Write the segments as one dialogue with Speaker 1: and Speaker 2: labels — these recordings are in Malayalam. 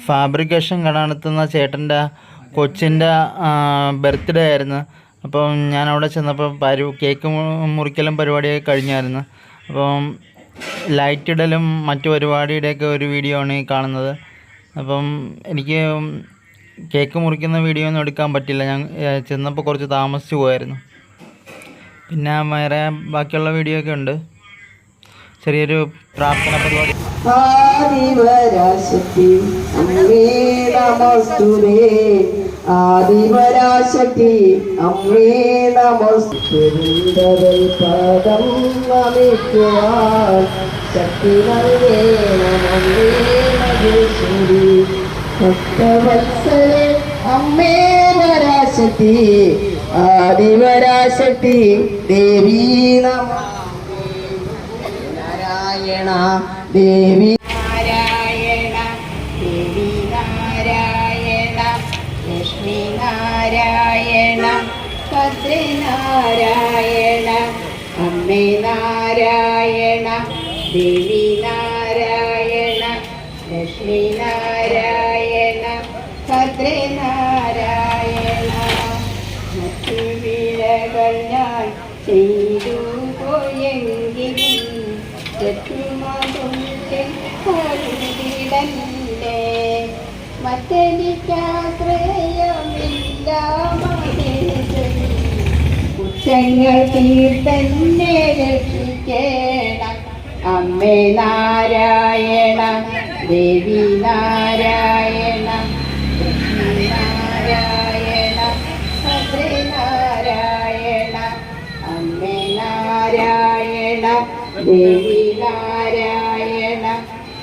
Speaker 1: ഫാബ്രിക്കേഷൻ കട നടത്തുന്ന ചേട്ടൻ്റെ കൊച്ചിൻ്റെ ബർത്ത്ഡേ ആയിരുന്നു. അപ്പം ഞാൻ അവിടെ ചെന്നപ്പോൾ കേക്ക് മുറിക്കലും പരിപാടിയൊക്കെ കഴിഞ്ഞായിരുന്നു. അപ്പം ലൈറ്റ് ഇടലും മറ്റു പരിപാടിയുടെയൊക്കെ ഒരു വീഡിയോ ആണ് ഈ കാണുന്നത്. അപ്പം എനിക്ക് കേക്ക് മുറിക്കുന്ന വീഡിയോ ഒന്നും എടുക്കാൻ പറ്റില്ല, ഞാൻ ചെന്നപ്പോൾ കുറച്ച് താമസിച്ചു പോയായിരുന്നു. പിന്നെ വേറെ ബാക്കിയുള്ള വീഡിയോ ഒക്കെ ഉണ്ട്. ചെറിയൊരു പ്രാർത്ഥന പരിപാടി.
Speaker 2: ആദിപരാശക്തി അമ്മേ നമസ്തുതേ, ആദിപരാശക്തി അമ്മേ നമസ്തുതേ, പദം നമിക്കുവാൻ ശക്തി നൽകേണമേ മഹേശ്വരി, ഭക്തവത്സലേ അമ്മേ പരാശക്തി, ആദിപരാശക്തി ദേവി നമ നാരായണ ദേവി നാരായണ, ദേവി നാരായണ, ലക്ഷ്മി നാരായണ, ഭദ്രേ നാരായണ, അമ്മേ നാരായണ, ദേവി നാരായണ, ലക്ഷ്മി നാരായണ, ഭദ്രേ നാരായണ. മറ്റു വിളകൾ ഞാൻ ചെയ്തു പോയെങ്കിലും മറ്റെനിക്കാശ്രയമില്ല മഹേശ്വരി, കുറ്റങ്ങൾ തീർത്തന്നെ രക്ഷിക്കണം അമ്മേ നാരായണ, ദേവി നാരായണ, ലക്ഷ്മി നാരായണ, ഭദ്രേ നാരായണ, അമ്മേ നാരായണ, ദേവി നാരായണ,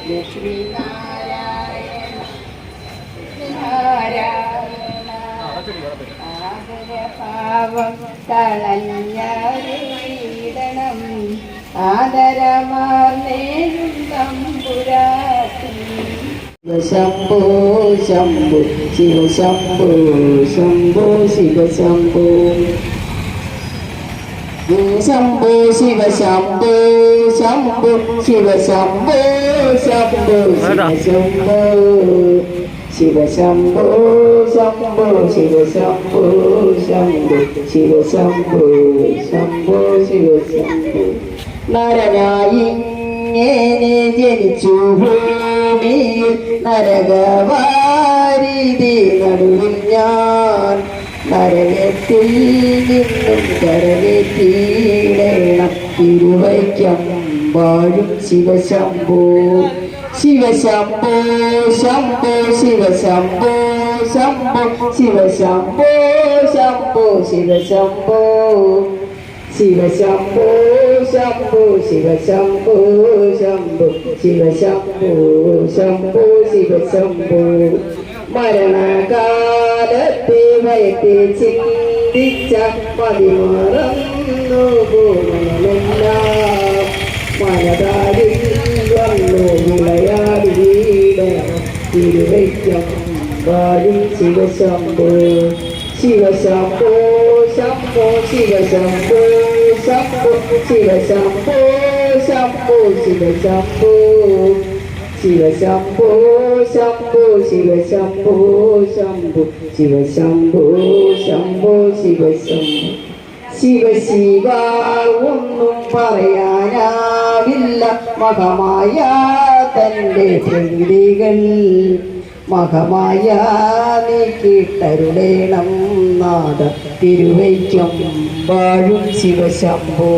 Speaker 2: ലക്ഷ്മി നാരായണ, നാരായണ. ആദരഭാവം കളഞ്ഞറിയിടണം, ആദരമാർന്നേഴും തമ്പുരാട്ടി. ശംഭോ ശംഭോ ശിവ ശംഭോ ശംഭോ ശിവ ശംഭോ, ശംഭോ ശിവ ശംഭോ ശംഭോ ശിവ ശംഭോ ശംഭോ ശിവ ശംഭോ, ശിവ ശംഭോ ശംഭോ ശിവ ശംഭോ ശംഭോ ശിവ ശംഭോ ശംഭോ ശിവ ശംഭോ. നരനായി ഇങ്ങനെ ജനിച്ചു ഭൂമിയിൽ, നരകവാരിധി നടുവിൽ ഞാൻ, നരകത്തിൽ നിന്നും കരകെത്തിയിടണം തിരുവൈക്കം വാഴും ശിവശംഭോ. ശിവശംഭോ ശംഭോ ശിവ ശംഭോ ശംഭോ ശിവ ശംഭോ ശംഭോ ശിവ ശംഭോ, ശിവശംഭോ ശംഭോ ശിവ ശംഭോ ശംഭോ ശിവ ശംഭോ ശംഭോ ശിവ ശംഭോ. മരണകാലത്തെ വയത്തെ ചിന്തിച്ച മതിമറന്നു മനമെല്ലാം, മനതാരിൽ വന്നു വിളയാടിയിടണം തിരുവൈക്കം വാഴും ശിവശംഭോ. ശിവശംഭോ ശംഭോ ശിവ ശംഭോ ശംഭോ ശിവ ശംഭോ ശംഭോ ശിവ ശംഭോ, ശിവശംഭോ ശംഭോ ശിവ ശംഭോ ശംഭോ ശിവ ശംഭോ ശംഭോ ശിവ ശംഭോ. ശിവ ശിവ ഒന്നും പറയാനാവില്ല, മഹമായ തൻ്റെ പ്രകൃതികൾ മഹമായ നീ കേട്ടരുളേണം നാദ തിരുവൈക്കം വാഴും ശിവശംഭോ.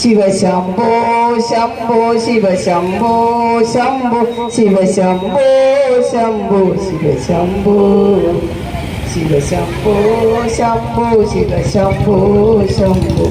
Speaker 2: ശിവശംഭോ ശംഭോ ശിവ ശംഭോ ശംഭോ ശിവ ശംഭോ ശംഭോ ശിവ ശംഭോ, ശിവശംഭോ ശംഭോ ശിവ ശംഭോ ശംഭോ.